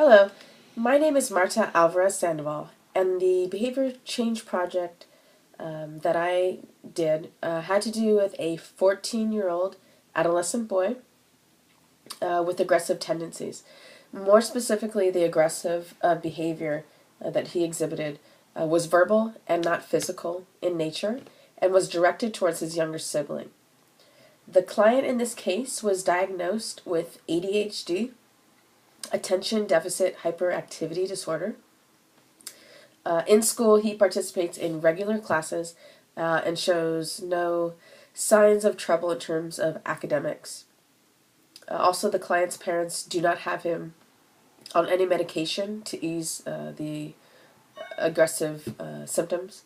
Hello, my name is Marta Alvarez Sandoval, and the behavior change project that I did had to do with a 14-year-old adolescent boy with aggressive tendencies. More specifically, the aggressive behavior that he exhibited was verbal and not physical in nature and was directed towards his younger sibling. The client in this case was diagnosed with ADHD, attention deficit hyperactivity disorder. In school, he participates in regular classes and shows no signs of trouble in terms of academics. Also, the client's parents do not have him on any medication to ease the aggressive symptoms.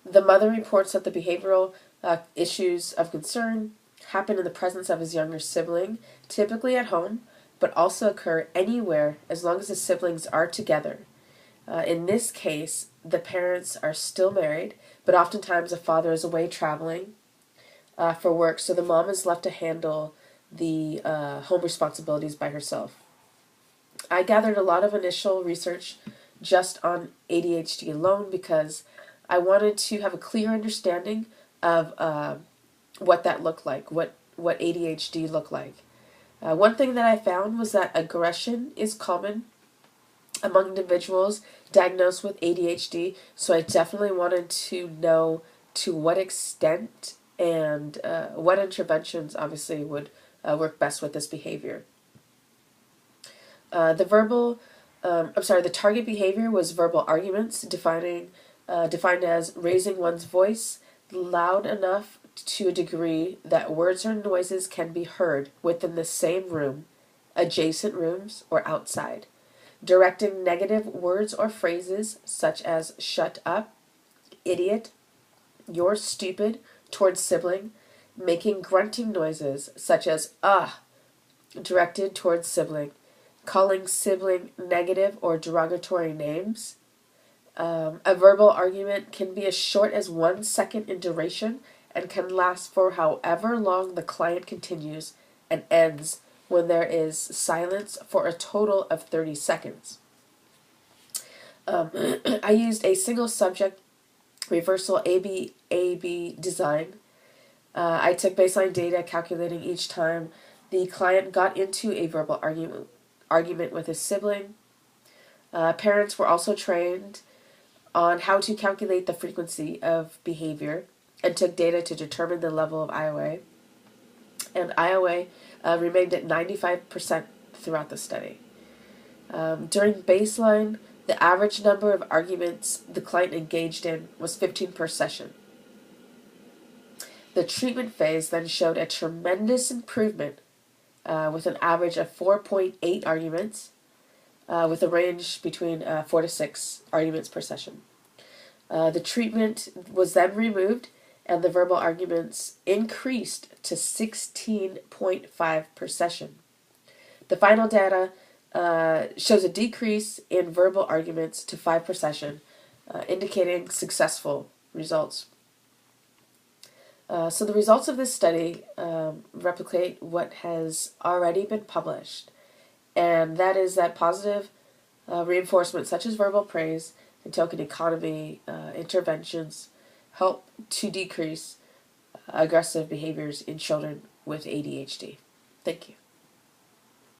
The mother reports that the behavioral issues of concern happen in the presence of his younger sibling, typically at home, but also occur anywhere as long as the siblings are together. In this case, the parents are still married, but oftentimes the father is away traveling for work, so the mom is left to handle the home responsibilities by herself. I gathered a lot of initial research just on ADHD alone because I wanted to have a clear understanding of what that looked like, what ADHD looked like. One thing that I found was that aggression is common among individuals diagnosed with ADHD, so I definitely wanted to know to what extent and what interventions obviously would work best with this behavior. The target behavior was verbal arguments, defined as raising one's voice loud enough to a degree that words or noises can be heard within the same room, adjacent rooms, or outside. Directing negative words or phrases such as shut up, idiot, you're stupid towards sibling. Making grunting noises such as directed towards sibling. Calling sibling negative or derogatory names. A verbal argument can be as short as 1 second in duration and can last for however long the client continues and ends when there is silence for a total of 30 seconds. I used a single subject reversal AB design. I took baseline data calculating each time the client got into a verbal argument with his sibling. Parents were also trained on how to calculate the frequency of behavior and took data to determine the level of IOA. And IOA remained at 95% throughout the study. During baseline, the average number of arguments the client engaged in was 15 per session. The treatment phase then showed a tremendous improvement with an average of 4.8 arguments, with a range between 4 to 6 arguments per session. The treatment was then removed, and the verbal arguments increased to 16.5 per session. The final data shows a decrease in verbal arguments to 5 per session, indicating successful results. So the results of this study replicate what has already been published, and that is that positive reinforcement such as verbal praise and token economy interventions help to decrease aggressive behaviors in children with ADHD. Thank you.